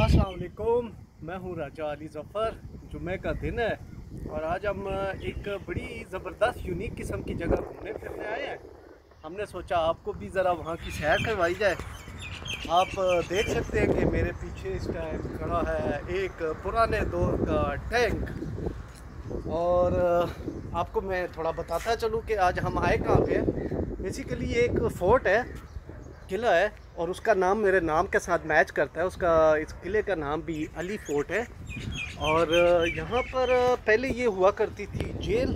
अस्सलाम वालेकुम। मैं हूँ राजा अली ज़फ़र। जुम्मे का दिन है और आज हम एक बड़ी ज़बरदस्त यूनिक किस्म की जगह घूमने फिरने आए हैं। हमने सोचा आपको भी ज़रा वहाँ की सैर करवाई जाए। आप देख सकते हैं कि मेरे पीछे इस टाइम खड़ा है एक पुराने दौर का टैंक। और आपको मैं थोड़ा बताता चलूँ कि आज हम आए कहाँ पे हैं। बेसिकली ये एक फ़ोर्ट है, किला है, और उसका नाम मेरे नाम के साथ मैच करता है। उसका इस किले का नाम भी अली फ़ोर्ट है। और यहाँ पर पहले ये हुआ करती थी जेल।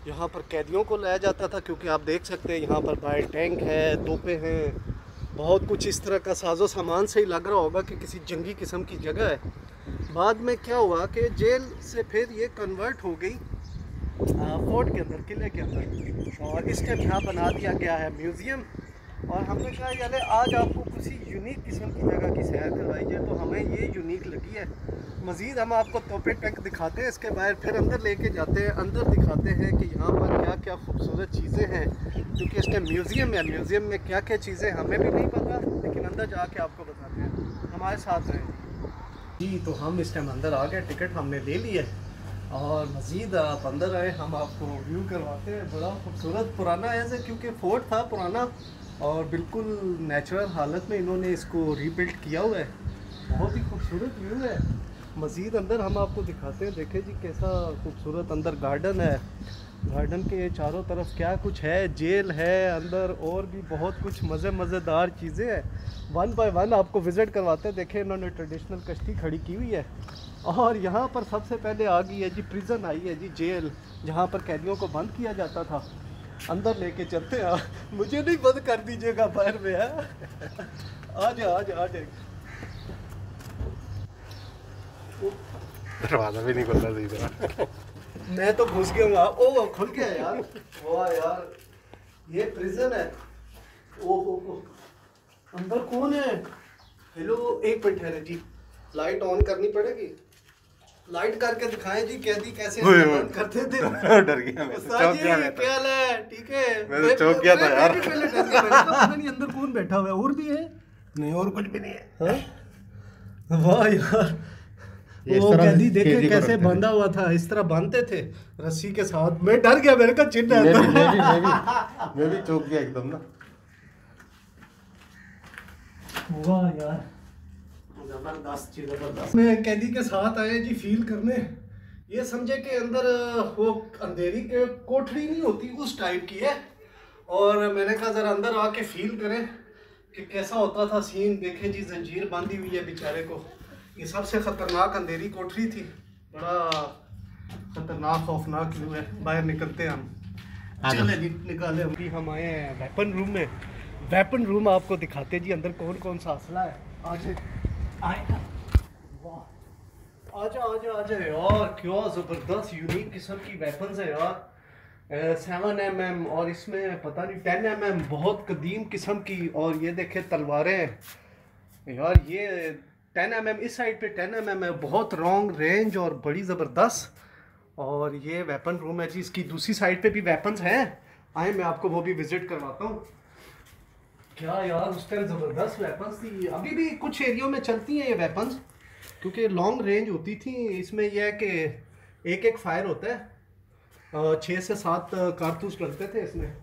यहाँ पर कैदियों को लाया जाता था, क्योंकि आप देख सकते हैं यहाँ पर बाहर टैंक है, तोपें हैं, बहुत कुछ इस तरह का साजो सामान से ही लग रहा होगा कि किसी जंगी किस्म की जगह है। बाद में क्या हुआ कि जेल से फिर ये कन्वर्ट हो गई फोर्ट के अंदर, किले के अंदर, और इस टाइम यहाँ बना दिया गया है म्यूज़ियम। और हमने कहा यार आज आपको किसी यूनिक किस्म की जगह की सैर करवाई जाए, तो हमें ये यूनिक लगी है। मज़ीद हम आपको तोपे टैंक दिखाते हैं, इसके बाहर फिर अंदर लेके जाते हैं, अंदर दिखाते हैं कि यहाँ पर क्या क्या खूबसूरत चीज़ें हैं, क्योंकि इस टाइम म्यूज़ियम है। म्यूज़ियम में क्या क्या चीज़ें हमें भी नहीं पता, लेकिन अंदर जाके आपको बताते हैं। हमारे साथ रहें जी। तो हम इस टाइम अंदर आ गए, टिकट हमने ले ली है और मज़ीद आप अंदर आए, हम आपको व्यू करवाते हैं। बड़ा खूबसूरत पुराना ऐसे, क्योंकि फोर्ट था पुराना और बिल्कुल नेचुरल हालत में इन्होंने इसको रीबिल्ड किया हुआ है। बहुत ही खूबसूरत व्यू है। मज़ीद अंदर हम आपको दिखाते हैं। देखें जी कैसा खूबसूरत अंदर गार्डन है। गार्डन के चारों तरफ क्या कुछ है, जेल है अंदर, और भी बहुत कुछ मज़ेदार चीज़ें हैं। वन बाय वन आपको विज़िट करवाते हैं। देखें इन्होंने ट्रेडिशनल कश्ती खड़ी की हुई है। और यहाँ पर सबसे पहले आ गई है जी प्रिजन, आई है जी जेल, जहाँ पर कैदियों को बंद किया जाता था। अंदर लेके चलते हैं। मुझे नहीं बंद कर दीजिएगा, बाहर में है। आ जाए। दरवाजा भी नहीं खुल रहा सही तरह। मैं तो घुस गया हूँ। ओ खुल गया यार, वाह यार, ये प्रिजन है। ओ अंदर कौन है? हेलो, एक मिनट ठहरे जी, लाइट ऑन करनी पड़ेगी। लाइट करके दिखाएं जी कैदी कैसे बंद करते थे। डर गया मैं, चौंक गया मैं। क्या हाल है? ठीक है, मैं तो चौंक गया था यार। मैं पहले डर गया, मैंने कहा पता नहीं अंदर कौन बैठा हुआ है। और भी है? नहीं, और कुछ भी नहीं है। हाँ? वाह यार, वो कैदी देखे कैसे बंधा हुआ था, इस तरह बांधते थे रस्सी के साथ। मैं डर गया, मेरे का चिन्ह है। मैं भी चौंक गया एकदम ना। वाह यार, जबरदस्त। मैं कैदी के साथ आए जी फील करने। ये समझे कि अंदर वो अंधेरी के कोठरी नहीं होती, उस टाइप की है। और मैंने कहा जरा अंदर आके फील करें कि कैसा होता था सीन। देखे जी जंजीर बांधी हुई है बेचारे को। ये सबसे खतरनाक अंधेरी कोठरी थी, बड़ा खतरनाक खौफनाक व्यू है। बाहर निकलते हैं हम। चले जी निकाले। अभी हम आए हैं वेपन रूम में। वेपन रूम आपको दिखाते जी अंदर कौन कौन सा असला है। आज वाह, आजा यार, क्या ज़बरदस्त यूनिक किस्म की वेपन्स है यार। 7mm और इसमें पता नहीं 10mm, बहुत कदीम किस्म की। और ये देखे तलवारें हैं यार, ये 10mm इस साइड पे 10mm है, बहुत लॉन्ग रेंज और बड़ी ज़बरदस्त। और ये वेपन रूम है जी, इसकी दूसरी साइड पे भी वेपन्स हैं। आए मैं आपको वो भी विजिट करवाता हूँ। क्या यार, उस टाइम ज़बरदस्त वेपन्स थी। अभी भी कुछ एरियो में चलती हैं ये वेपन्स, क्योंकि लॉन्ग रेंज होती थी। इसमें यह है कि एक फायर होता है, 6 से 7 कारतूस डलते थे इसमें।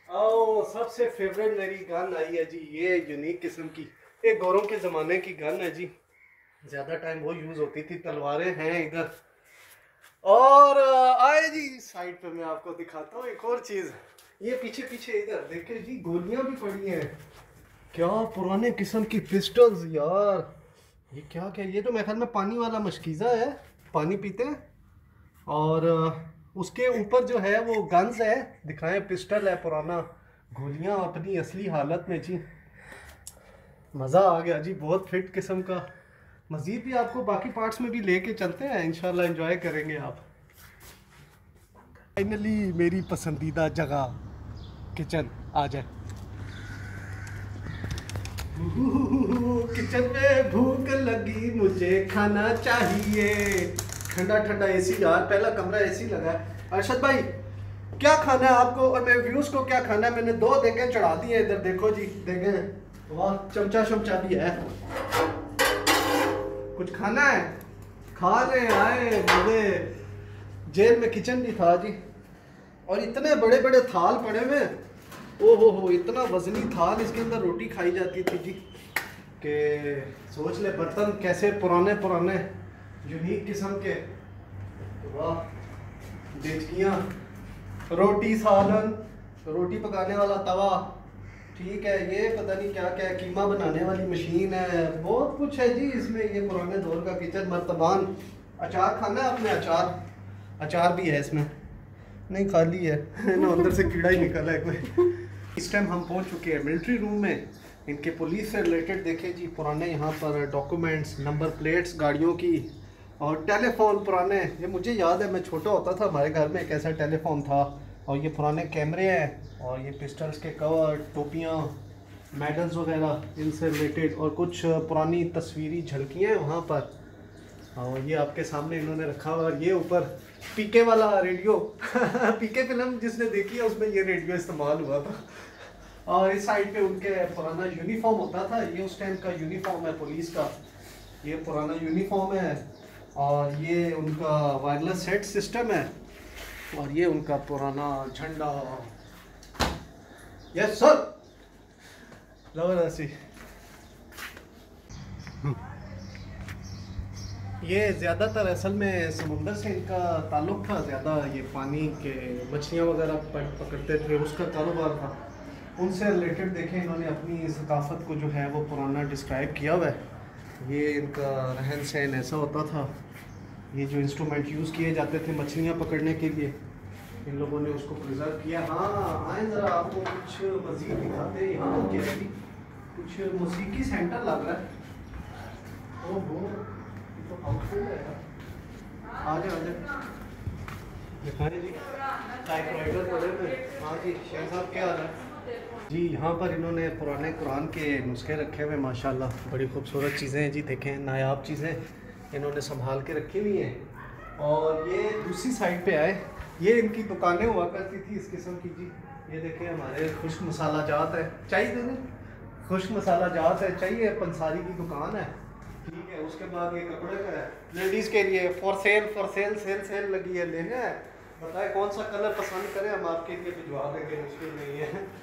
ओ सबसे फेवरेट मेरी गन आई है जी, ये यूनिक किस्म की, एक गौरों के ज़माने की गन है जी। ज़्यादा टाइम वो यूज़ होती थी। तलवारें हैं इधर। और आए जी साइड पे मैं आपको दिखाता हूँ एक और चीज़। ये पीछे इधर देखे जी, गोलियां भी पड़ी हैं। क्या पुराने किस्म की पिस्टल्स यार। ये क्या ये तो मेरे ख्याल में पानी वाला मशकीज़ा है, पानी पीते हैं। और उसके ऊपर जो है वो गन्स है, दिखाएं, पिस्टल है पुराना, गोलियां अपनी असली हालत में जी। मज़ा आ गया जी, बहुत फिट किस्म का। मज़ीद भी आपको बाकी पार्ट्स में भी लेके चलते हैं, इंशाल्लाह एंजॉय करेंगे आप। फाइनली मेरी पसंदीदा जगह किचन आ जाए। किचन में भूख लगी, मुझे खाना चाहिए। ठंडा ठंडा एसी यार, पहला कमरा एसी लगा है। अरशद भाई क्या खाना है आपको, और मेरे व्यूज को क्या खाना है? मैंने 2 देखें चढ़ा दिए इधर, देखो जी, देखें, वाह, चमचा शमचा भी है। कुछ खाना है? खा ले आए मुझे। जेल में किचन भी था जी, और इतने बड़े बड़े थाल पड़े हुए। ओ हो, इतना वजनी थाल, इसके अंदर रोटी खाई जाती थी जी कि सोच ले। बर्तन कैसे पुराने पुराने यूनिक किस्म के, वाह। देचकियाँ, रोटी सालन, रोटी पकाने वाला तवा, ठीक है। ये पता नहीं क्या क्या, कीमा बनाने वाली मशीन है, बहुत कुछ है जी इसमें। ये पुराने दौर का किचन, मर्तबान। अचार खाना है आपने? अचार भी है इसमें। नहीं, खाली है ना, अंदर से कीड़ा ही निकला है कोई। इस टाइम हम पहुंच चुके हैं मिलिट्री रूम में। इनके पुलिस से रिलेटेड देखे जी, पुराने यहाँ पर डॉक्यूमेंट्स, नंबर प्लेट्स गाड़ियों की, और टेलीफोन पुराने। ये मुझे याद है, मैं छोटा होता था, हमारे घर में एक ऐसा टेलीफोन था। और ये पुराने कैमरे हैं, और ये पिस्टल्स के कवर, टोपियाँ, मेडल्स वगैरह इनसे रिलेटेड, और कुछ पुरानी तस्वीरी झलकियाँ हैं वहाँ पर। और ये आपके सामने इन्होंने रखा हुआ। और ये ऊपर पीके वाला रेडियो पीके फिल्म जिसने देखी है उसमें ये रेडियो इस्तेमाल हुआ था। और इस साइड पे उनके पुराना यूनिफॉर्म होता था। ये उस टाइम का यूनिफॉर्म है पुलिस का, ये पुराना यूनिफॉर्म है। और ये उनका वायरलेस सेट सिस्टम है, और ये उनका पुराना झंडा। यस सर, जबरदस्ती। ये ज़्यादातर असल में समुंदर से इनका ताल्लुक़ था ज़्यादा। ये पानी के मछलियाँ वगैरह पकड़ते थे, उसका कारोबार था। उनसे रिलेटेड देखें, इन्होंने अपनी सकाफ़त को जो है वो पुराना डिस्क्राइब किया हुआ है। ये इनका रहन सहन ऐसा होता था। ये जो इंस्ट्रूमेंट यूज़ किए जाते थे मछलियाँ पकड़ने के लिए, इन लोगों ने उसको प्रिजर्व किया। हाँ, आए ज़रा आपको कुछ मज़ीद दिखाते हैं। यहाँ क्या है, कुछ मौसीकी सेंटर लग रहा है। ओहो, तो हाउसफुल है यार। आ जाओ दिखाएं जी, टाइपराइटर पड़े थे। हाँ जी, शेख साहब क्या हाल है जी? यहाँ पर इन्होंने पुराने कुरान के नुस्खे रखे हुए माशाल्लाह, बड़ी खूबसूरत चीज़ें हैं जी। देखें, नायाब चीज़ें इन्होंने संभाल के रखी हुई हैं। और ये दूसरी साइड पे आए, ये इनकी दुकानें हुआ करती थी इस किस्म की जी। ये देखें, हमारे खुश्क मसाला जात है, चाहिए देने खुश्क मसाला जात है, चाहिए पंसारी की दुकान है, ठीक है। उसके बाद ये कपड़े का है, लेडीज़ के लिए फॉर सेल सेल लगी है, लेना है बताए कौन सा कलर पसंद करें, हम आपके लिए भिजवा देंगे, मुश्किल नहीं है।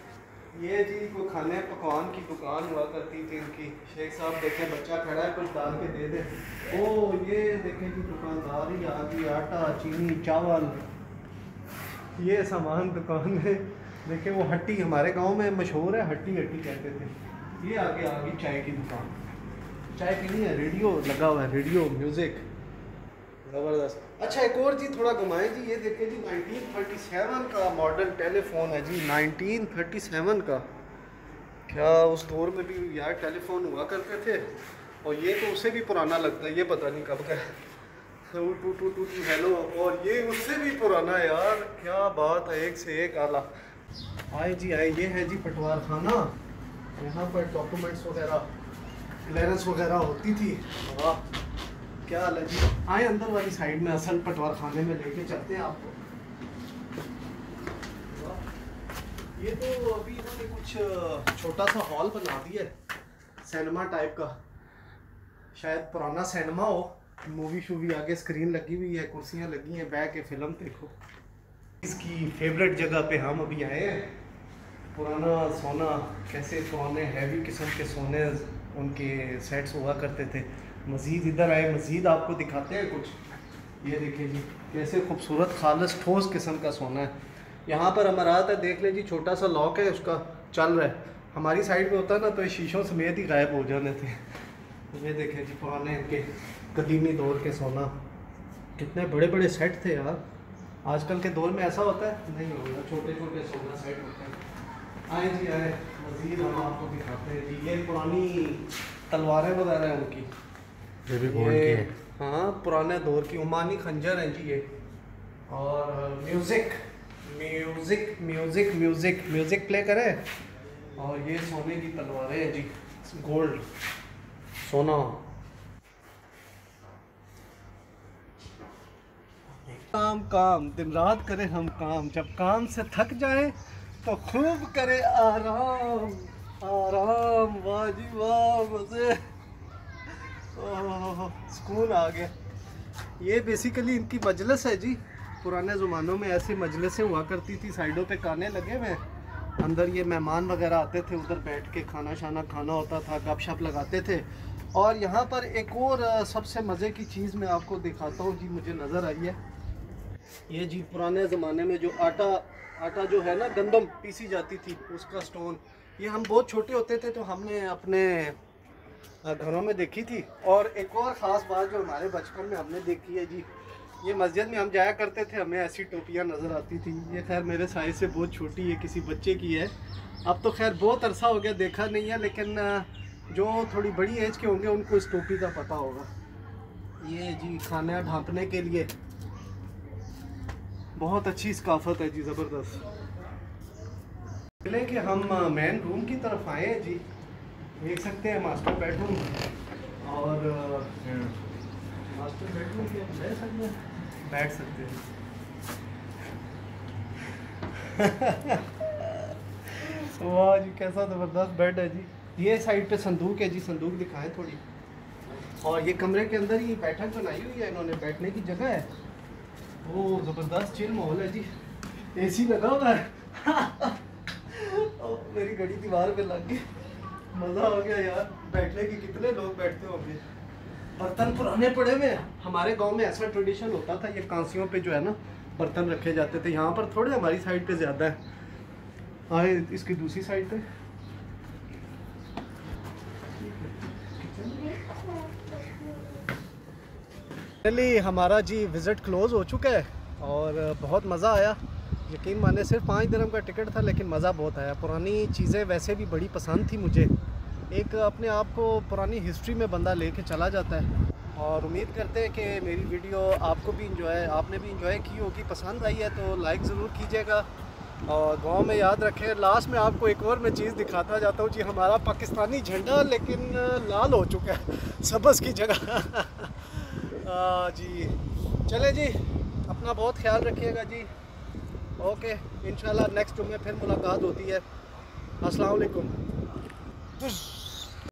ये जी कोई खाने पकवान की दुकान हुआ करती थी इनकी। शेख साहब देखें, बच्चा खड़ा है, कुछ डाल के दे दे। ओ ये देखें जी, दुकानदार ही आ गई, आटा, चीनी, चावल, ये सामान दुकान में। देखें वो हट्टी, हमारे गांव में मशहूर है, हट्टी हट्टी कहते थे। ये आगे आ गई चाय की दुकान, चाय पीनी है, रेडियो लगा हुआ है, रेडियो म्यूज़िक ज़बरदस्त। अच्छा, एक और जी थोड़ा घुमाएं जी। ये देखें जी, 1937 का मॉडर्न टेलीफोन है जी, 1937 का। क्या उस दौर में भी यार टेलीफोन हुआ करते थे? और ये तो उससे भी पुराना लगता है, ये पता नहीं कब का है। टू हेलो, और ये उससे भी पुराना है यार, क्या बात है, एक से एक आला। आए जी आए, ये है जी पटवार खाना। यहाँ पर डॉक्यूमेंट्स वगैरह, क्लियरेंस वगैरह होती थी। वाह, क्या हाल है जी? आए अंदर वाली साइड में, असल पटवार खाने में लेके चलते हैं आपको। ये तो अभी इन्होंने कुछ छोटा सा हॉल बना दिया है, सिनेमा टाइप का, शायद पुराना सिनेमा हो। मूवी शूवी आगे स्क्रीन लगी हुई है, कुर्सियाँ लगी हैं, बैठ के फिल्म देखो। इसकी फेवरेट जगह पे हम अभी आए हैं। पुराना सोना, कैसे पुराने हैवी किस्म के सोने उनके सेट्स हुआ करते थे। मज़ीद इधर आए, मज़ीद आपको दिखाते हैं कुछ। ये देखिए जी, कैसे खूबसूरत खालस ठोस किस्म का सोना है। यहाँ पर अमारात है, देख ले जी, छोटा सा लॉक है, उसका चल रहा है। हमारी साइड पे होता ना तो ये शीशों समेत ही गायब हो जाने थे। ये देखें जी, पुराने इनके कदीमी दौर के सोना, कितने बड़े बड़े सेट थे यार। आजकल के दौर में ऐसा होता है नहीं होगा, छोटे छोटे सोना सेट होते हैं। आए जी आए, मज़ीद हम आपको दिखाते हैं जी। ये पुरानी तलवारें वगैरह हैं उनकी, ये भी गोल्ड की है। हाँ, पुराने दौर की ओमानी खंजर हैं जी ये। और music music music music music play करें। और ये सोने की तलवारें हैं जी, गोल्ड सोना। काम काम दिन रात करें हम काम, जब काम से थक जाए तो खूब करे आराम आराम। वाह जी वाह, मज़े। ओह सुकून आ गया। ये बेसिकली इनकी मजलिस है जी। पुराने ज़मानों में ऐसी मजलिसें हुआ करती थी, साइडों पे खाने लगे हुए, अंदर ये मेहमान वगैरह आते थे, उधर बैठ के खाना शाना खाना होता था, गपशप लगाते थे। और यहाँ पर एक और सबसे मज़े की चीज़ मैं आपको दिखाता हूँ जी, मुझे नज़र आई है। ये जी पुराने ज़माने में जो आटा जो है ना, गंदम पीसी जाती थी उसका स्टोन, ये हम बहुत छोटे होते थे तो हमने अपने घरों में देखी थी। और एक और ख़ास बात जो हमारे बचपन में हमने देखी है जी, ये मस्जिद में हम जाया करते थे, हमें ऐसी टोपियाँ नज़र आती थी। ये खैर मेरे साइज़ से बहुत छोटी है, किसी बच्चे की है। अब तो खैर बहुत अरसा हो गया, देखा नहीं है, लेकिन जो थोड़ी बड़ी एज के होंगे उनको इस टोपी का पता होगा। ये जी खाना ढांपने के लिए बहुत अच्छी सकाफत है जी, ज़बरदस्त। चले कि हम मेन रूम की तरफ आए हैं जी, देख सकते हैं मास्टर बेडरूम। और मास्टर बेडरूम के बैठ सकते हैं वाह जी, कैसा ज़बरदस्त बेड है जी। ये साइड पे संदूक है जी, संदूक दिखाएं थोड़ी। और ये कमरे के अंदर ही बैठक बनाई हुई है इन्होंने, बैठने की जगह है। वो ज़बरदस्त चिल माहौल है जी, एसी लगा हुआ है मेरी घड़ी दीवार पे लग गई, मज़ा आ गया यार। बैठने की कितने लोग बैठते होंगे। बर्तन पुराने पड़े हुए हैं, हमारे गांव में ऐसा ट्रेडिशन होता था, ये कांसियों पे जो है ना बर्तन रखे जाते थे। यहाँ पर थोड़े हमारी साइड पे ज़्यादा है। आए इसकी दूसरी साइड पे फाइनली हमारा जी विज़िट क्लोज़ हो चुका है और बहुत मज़ा आया। यकीन माने सिर्फ 5 दिरहम का टिकट था, लेकिन मज़ा बहुत आया। पुरानी चीज़ें वैसे भी बड़ी पसंद थी मुझे, एक अपने आप को पुरानी हिस्ट्री में बंदा लेके चला जाता है। और उम्मीद करते हैं कि मेरी वीडियो आपको भी आपने भी इंजॉय की होगी, पसंद आई है तो लाइक ज़रूर कीजिएगा। और गाँव में याद रखें। लास्ट में आपको एक और मैं चीज़ दिखाता जाता हूँ जी, हमारा पाकिस्तानी झंडा लेकिन लाल हो चुका है सब्ज़ की जगह जी। चले जी, अपना बहुत ख्याल रखिएगा जी। ओके, इंशाल्लाह नेक्स्ट में फिर मुलाकात होती है। अस्सलाम वालेकुम।